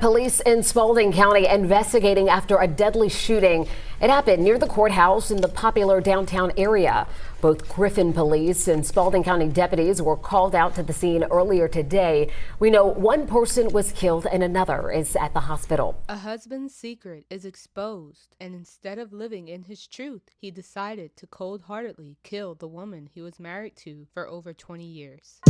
Police in Spalding County investigating after a deadly shooting. It happened near the courthouse in the popular downtown area. Both Griffin police and Spalding County deputies were called out to the scene earlier today. We know one person was killed and another is at the hospital. A husband's secret is exposed, and instead of living in his truth, he decided to cold-heartedly kill the woman he was married to for over 20 years.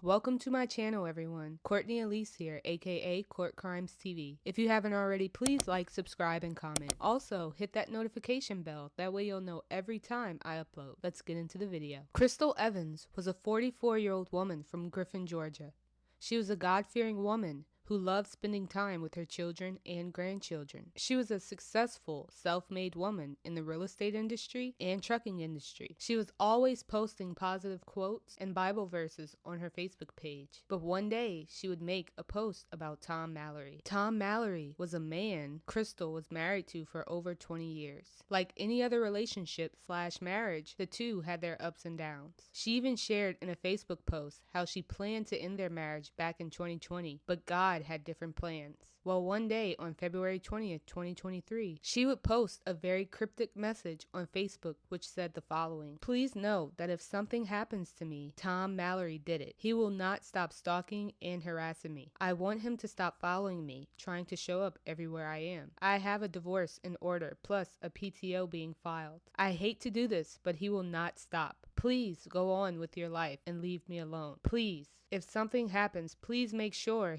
Welcome to my channel, everyone. Courtney Elise here, aka Court Crimes TV. If you haven't already, please like, subscribe, and comment. Also, hit that notification bell. That way you'll know every time I upload. Let's get into the video. Crystal Evans was a 44-year-old woman from Griffin, Georgia. She was a God-fearing woman who loved spending time with her children and grandchildren. She was a successful, self-made woman in the real estate industry and trucking industry. She was always posting positive quotes and Bible verses on her Facebook page. But one day, she would make a post about Tom Mallory. Tom Mallory was a man Crystal was married to for over 20 years. Like any other relationship/marriage, the two had their ups and downs. She even shared in a Facebook post how she planned to end their marriage back in 2020, but God had different plans. Well, one day on February 20th, 2023, she would post a very cryptic message on Facebook which said the following: "Please know that if something happens to me, Tom Mallory did it. He will not stop stalking and harassing me. I want him to stop following me, trying to show up everywhere I am. I have a divorce in order, plus a PTO being filed. I hate to do this, but he will not stop. Please go on with your life and leave me alone. Please. If something happens, please make sure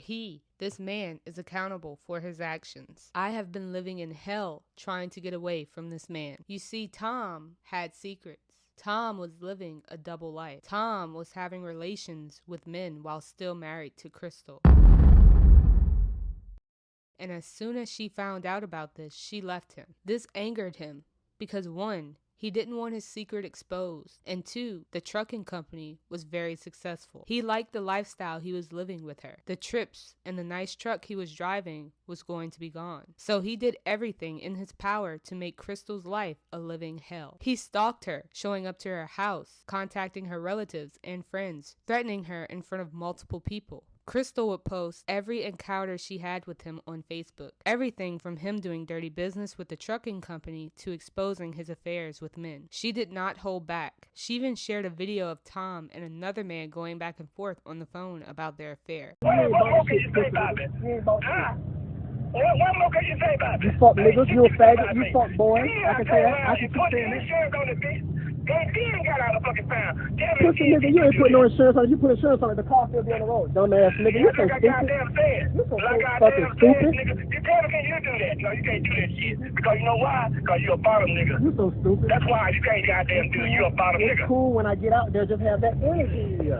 this man is accountable for his actions. I have been living in hell trying to get away from this man." You see, Tom had secrets. Tom was living a double life. Tom was having relations with men while still married to Crystal. And as soon as she found out about this, she left him. This angered him because, one, he didn't want his secret exposed, and two, the trucking company was very successful. He liked the lifestyle he was living with her. The trips and the nice truck he was driving was going to be gone. So he did everything in his power to make Crystal's life a living hell. He stalked her, showing up to her house, contacting her relatives and friends, threatening her in front of multiple people. Crystal would post every encounter she had with him on Facebook. Everything from him doing dirty business with the trucking company to exposing his affairs with men. She did not hold back. She even shared a video of Tom and another man going back and forth on the phone about their affair. What more can you say about it? Huh? What more can you say about it? You fuck niggas, you a faggot, you fuck boy. I can say that. I can keep saying that. Insurance on the bitch. They ain't got out of fucking town. Pussy nigga, you ain't put no insurance on it. You put insurance on it, the car still be on the road. Dumbass nigga, you so stupid. You so fucking stupid. You tell me, can you do that? No, you can't do that shit. Because you know why? Because you a bottom nigga. You so stupid. That's why you can't goddamn do it. You a bottom nigga. It's cool when I get out there, just have that energy.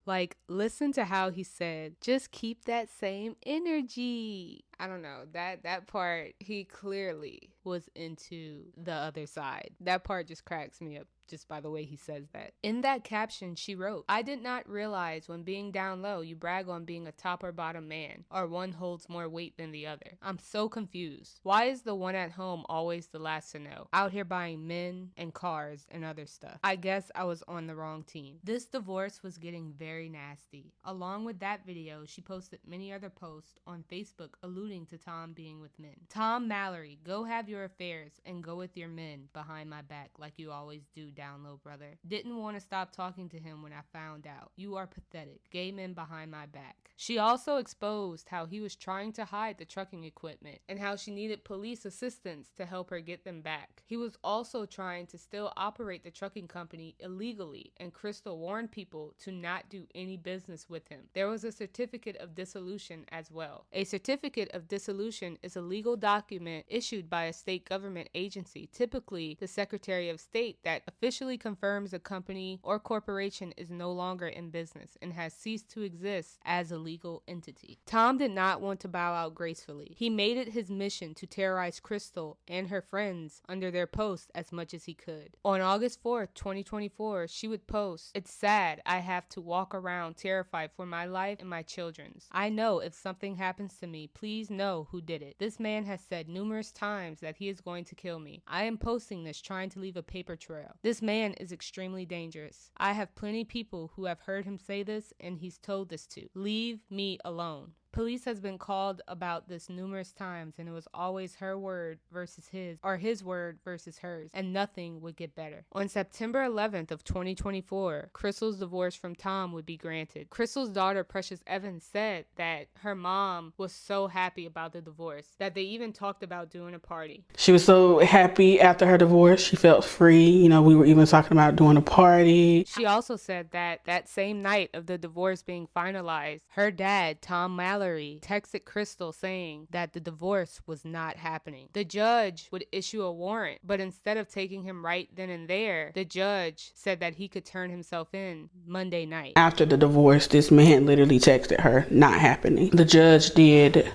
Like, listen to how he said, just keep that same energy. I don't know, that part, he clearly was into the other side. That part just cracks me up just by the way he says that. In that caption, she wrote, "I did not realize when being down low, you brag on being a top or bottom man, or one holds more weight than the other. I'm so confused. Why is the one at home always the last to know? Out here buying men and cars and other stuff. I guess I was on the wrong team." This divorce was getting very nasty. Along with that video, she posted many other posts on Facebook alluding to Tom being with men. "Tom Mallory, go have your affairs and go with your men behind my back like you always do, down low, brother. Didn't want to stop talking to him when I found out. You are pathetic. Gay men behind my back." She also exposed how he was trying to hide the trucking equipment and how she needed police assistance to help her get them back. He was also trying to still operate the trucking company illegally, and Crystal warned people to not do any business with him. There was a certificate of dissolution as well. A certificate of dissolution is a legal document issued by a state government agency, typically the Secretary of State, that officially confirms the company or corporation is no longer in business and has ceased to exist as a legal entity. Tom did not want to bow out gracefully. He made it his mission to terrorize Crystal and her friends under their post as much as he could. On August 4th, 2024, she would post, "It's sad I have to walk around terrified for my life and my children's. I know if something happens to me, please know who did it. This man has said numerous times that he is going to kill me. I am posting this trying to leave a paper trail. This man is extremely dangerous. I have plenty people who have heard him say this and he's told this to. Leave me alone." Police has been called about this numerous times, and it was always her word versus his, or his word versus hers, and nothing would get better. On September 11th of 2024, Crystal's divorce from Tom would be granted. Crystal's daughter, Precious Evans, said that her mom was so happy about the divorce that they even talked about doing a party. She was so happy after her divorce. She felt free. You know, we were even talking about doing a party. She also said that that same night of the divorce being finalized, her dad, Tom Mallory, texted Crystal saying that the divorce was not happening. The judge would issue a warrant, but instead of taking him right then and there, the judge said that he could turn himself in Monday night. After the divorce, this man literally texted her, "Not happening." The judge did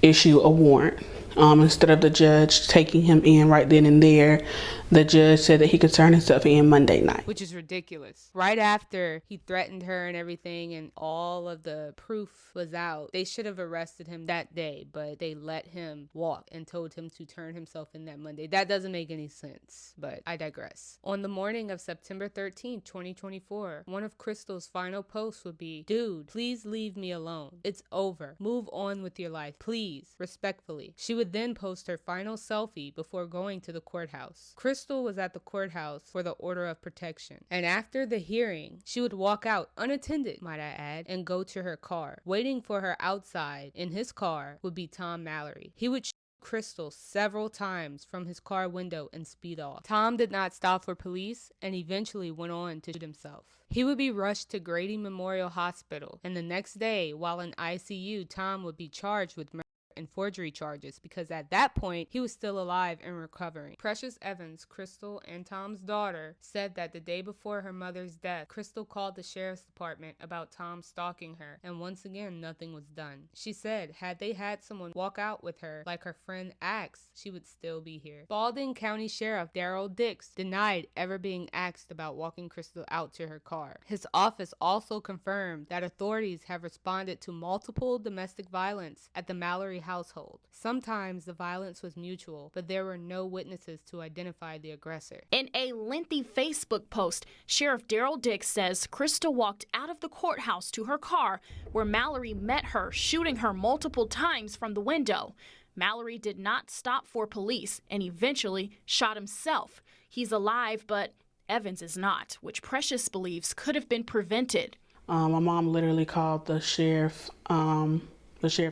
issue a warrant. Instead of the judge taking him in right then and there, the judge said that he could turn himself in Monday night. Which is ridiculous. Right after he threatened her and everything and all of the proof was out, they should have arrested him that day, but they let him walk and told him to turn himself in that Monday. That doesn't make any sense, but I digress. On the morning of September 13th, 2024, one of Crystal's final posts would be, "Dude, please leave me alone. It's over. Move on with your life. Please. Respectfully." She would then post her final selfie before going to the courthouse. Crystal was at the courthouse for the order of protection, and after the hearing, she would walk out unattended, might I add, and go to her car. Waiting for her outside in his car would be Tom Mallory. He would shoot Crystal several times from his car window and speed off. Tom did not stop for police and eventually went on to shoot himself. He would be rushed to Grady Memorial Hospital, and the next day, while in ICU, Tom would be charged with murder and forgery charges because at that point he was still alive and recovering. Precious Evans, Crystal and Tom's daughter, said that the day before her mother's death, Crystal called the sheriff's department about Tom stalking her, and once again nothing was done. She said had they had someone walk out with her like her friend asked, she would still be here. Spalding County Sheriff Daryl Dix denied ever being asked about walking Crystal out to her car. His office also confirmed that authorities have responded to multiple domestic violence at the Mallory household. Sometimes the violence was mutual, but there were no witnesses to identify the aggressor. In a lengthy Facebook post, Sheriff Daryl Dix says Crystal walked out of the courthouse to her car, where Mallory met her, shooting her multiple times from the window. Mallory did not stop for police and eventually shot himself. He's alive, but Evans is not, which Precious believes could have been prevented. My mom literally called the sheriff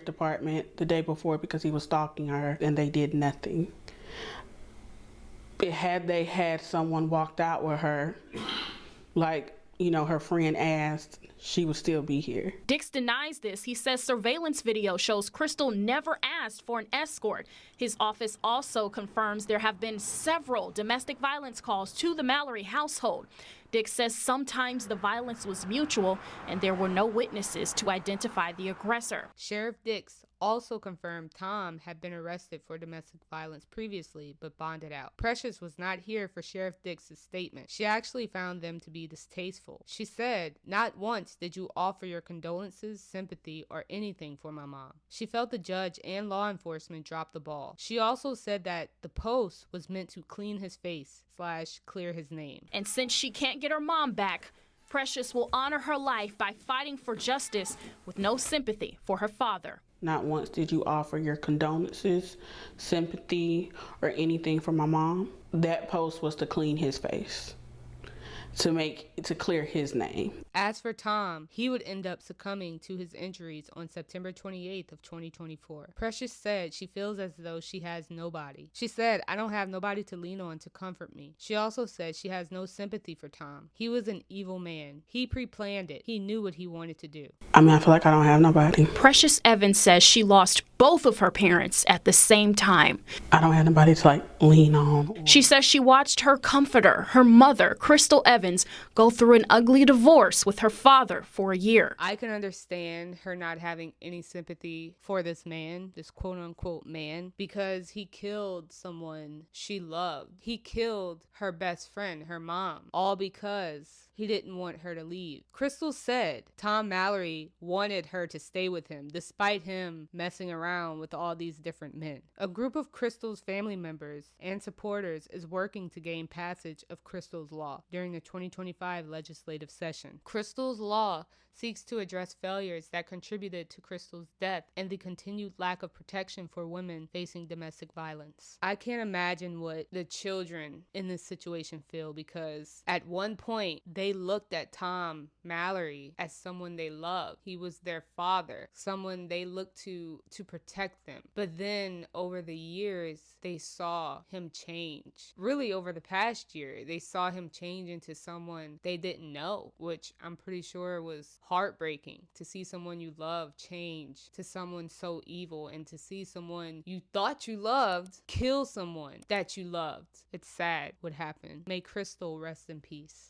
department the day before because he was stalking her, and they did nothing. Had they had someone walked out with her, like, you know, her friend asked, she would still be here. Dix denies this. He says surveillance video shows Crystal never asked for an escort. His office also confirms there have been several domestic violence calls to the Mallory household. Dix says sometimes the violence was mutual and there were no witnesses to identify the aggressor. Sheriff Dix also confirmed Tom had been arrested for domestic violence previously but bonded out. Precious was not here for Sheriff Dix's statement. She actually found them to be distasteful. She said, "Not once did you offer your condolences, sympathy, or anything for my mom." She felt the judge and law enforcement dropped the ball. She also said that the post was meant to clean his face / clear his name. And since she can't get her mom back, Precious will honor her life by fighting for justice with no sympathy for her father. Not once did you offer your condolences, sympathy, or anything for my mom. That post was to clean his face. to clear his name. As for Tom, he would end up succumbing to his injuries on September 28th of 2024. Precious said she feels as though she has nobody. She said, "I don't have nobody to lean on to comfort me." She also said she has no sympathy for Tom. He was an evil man. He pre-planned it. He knew what he wanted to do. I mean, I feel like I don't have nobody. Precious Evans says she lost both of her parents at the same time. I don't have nobody to lean on. She says she watched her comforter, her mother, Crystal Evans, go through an ugly divorce with her father for a year. I can understand her not having any sympathy for this man, this quote-unquote man, because he killed someone she loved. He killed her best friend, her mom, all because he didn't want her to leave. Crystal said Tom Mallory wanted her to stay with him, despite him messing around with all these different men. A group of Crystal's family members and supporters is working to gain passage of Crystal's law during the 2025 legislative session. Crystal's law seeks to address failures that contributed to Crystal's death and the continued lack of protection for women facing domestic violence. I can't imagine what the children in this situation feel, because at one point they looked at Tom Mallory as someone they loved. He was their father, someone they looked to protect them. But then over the years, they saw him change. Really, over the past year, they saw him change into someone they didn't know, which I'm pretty sure was heartbreaking to see someone you love change to someone so evil, and to see someone you thought you loved kill someone that you loved. It's sad what happened. May Crystal rest in peace.